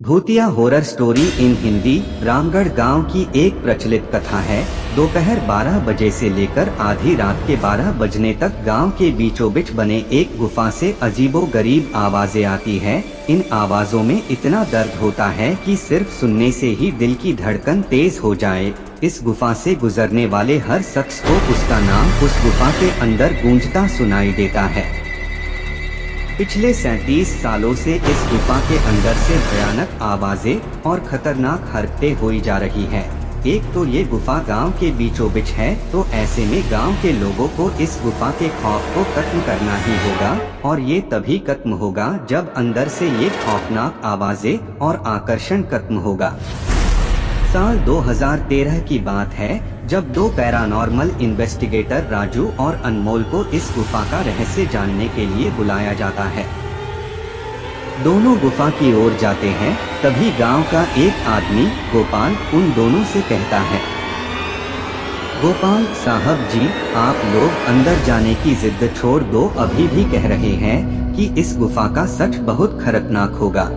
भूतिया horror story in Hindi. Ramgarh गांव की एक प्रचलित कथा है। दोपहर 12 बजे से लेकर आधी रात के 12 बजने तक गांव के बीचों बीच बने एक गुफा से अजीबोगरीब आवाजें आती है। इन आवाजों में इतना दर्द होता है कि सिर्फ सुनने से ही दिल की धड़कन तेज हो जाए। इस गुफा से गुजरने वाले हर शख्स को उसका नाम उस गुफा के अंदर गूंजता सुनाई देता है। पिछले 37 सालों से इस गुफा के अंदर से भयानक आवाजें और खतरनाक हरकतें हुई जा रही हैं। एक तो ये गुफा गांव के बीचों बीच है, तो ऐसे में गांव के लोगों को इस गुफा के खौफ को खत्म करना ही होगा, और ये तभी खत्म होगा जब अंदर से ये खौफनाक आवाजें और आकर्षण खत्म होगा। साल 2013 की बात है, जब दो पैरानॉर्मल इन्वेस्टिगेटर राजू और अनमोल को इस गुफा का रहस्य जानने के लिए बुलाया जाता है। दोनों गुफा की ओर जाते हैं, तभी गांव का एक आदमी गोपाल उन दोनों से कहता है, गोपाल साहब जी, आप लोग अंदर जाने की जिद छोड़ दो। अभी भी कह रहे हैं कि इस गुफा का सच बहुत खतरनाक होगा।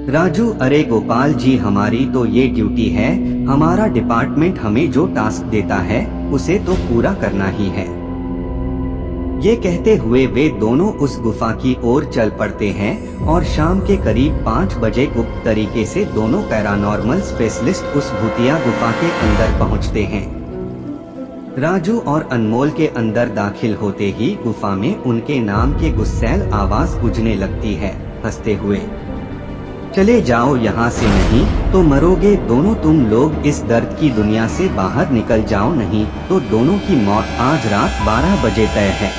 राजू, अरे गोपाल जी, हमारी तो ये ड्यूटी है, हमारा डिपार्टमेंट हमें जो टास्क देता है उसे तो पूरा करना ही है। ये कहते हुए वे दोनों उस गुफा की ओर चल पड़ते हैं और शाम के करीब 5 बजे गुप्त तरीके से दोनों पैरानॉर्मल स्पेशलिस्ट उस भूतिया गुफा के अंदर पहुंचते हैं। राजू और अनमोल के अंदर दाखिल होते ही गुफा में उनके नाम के गुस्सैल आवाज गूंजने लगती है, हंसते हुए, चले जाओ यहाँ से, नहीं तो मरोगे दोनों तुम लोग। इस दर्द की दुनिया से बाहर निकल जाओ, नहीं तो दोनों की मौत आज रात 12 बजे तय है।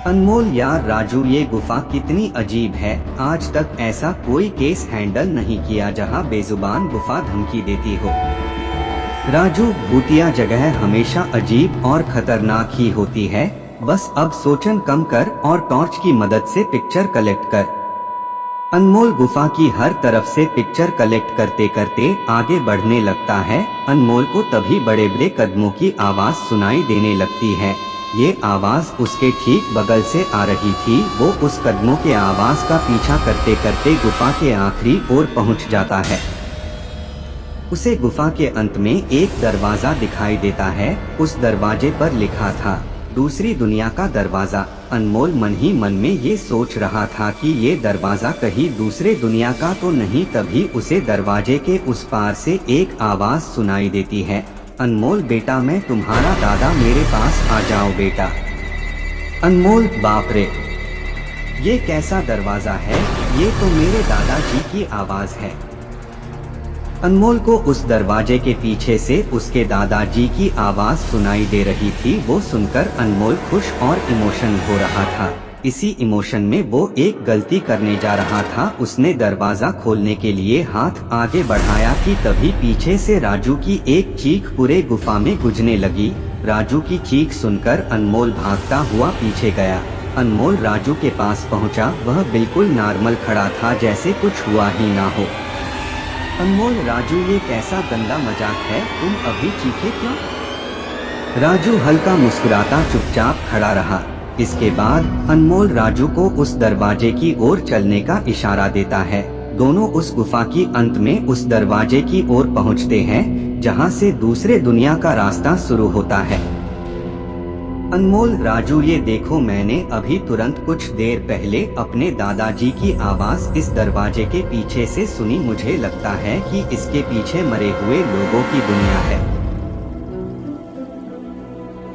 अनमोल, यार राजू, ये गुफा कितनी अजीब है। आज तक ऐसा कोई केस हैंडल नहीं किया जहाँ बेजुबान गुफा धमकी देती हो। राजू, भूतिया जगह हमेशा अजीब और खतरनाक ही होती है। बस अब सोचन कम कर और टॉर्च की मदद से पिक्चर कलेक्ट कर। अनमोल गुफा की हर तरफ से पिक्चर कलेक्ट करते करते आगे बढ़ने लगता है। अनमोल को तभी बड़े बड़े कदमों की आवाज सुनाई देने लगती है। ये आवाज उसके ठीक बगल से आ रही थी। वो उस कदमों के आवाज का पीछा करते करते गुफा के आखिरी ओर पहुंच जाता है। उसे गुफा के अंत में एक दरवाजा दिखाई देता है। उस दरवाजे पर लिखा था, दूसरी दुनिया का दरवाजा। अनमोल मन ही मन में ये सोच रहा था कि ये दरवाजा कहीं दूसरे दुनिया का तो नहीं। तभी उसे दरवाजे के उस पार से एक आवाज सुनाई देती है, अनमोल बेटा, मैं तुम्हारा दादा, मेरे पास आ जाओ बेटा। अनमोल, बाप रे, ये कैसा दरवाजा है, ये तो मेरे दादाजी की आवाज है। अनमोल को उस दरवाजे के पीछे से उसके दादाजी की आवाज सुनाई दे रही थी। वो सुनकर अनमोल खुश और इमोशन हो रहा था। इसी इमोशन में वो एक गलती करने जा रहा था। उसने दरवाजा खोलने के लिए हाथ आगे बढ़ाया कि तभी पीछे से राजू की एक चीख पूरे गुफा में गूंजने लगी। राजू की चीख सुनकर अनमोल भागता हुआ पीछे गया। अनमोल राजू के पास पहुंचा। वह बिल्कुल नॉर्मल खड़ा था, जैसे कुछ हुआ ही ना हो। अनमोल, राजू, ये कैसा गंदा मजाक है, तुम अभी चीखे क्यों? राजू हल्का मुस्कुराता चुपचाप खड़ा रहा। इसके बाद अनमोल राजू को उस दरवाजे की ओर चलने का इशारा देता है। दोनों उस गुफा की अंत में उस दरवाजे की ओर पहुंचते हैं, जहां से दूसरे दुनिया का रास्ता शुरू होता है। अनमोल, राजू, ये देखो, मैंने अभी तुरंत कुछ देर पहले अपने दादाजी की आवाज इस दरवाजे के पीछे से सुनी। मुझे लगता है कि इसके पीछे मरे हुए लोगों की दुनिया है।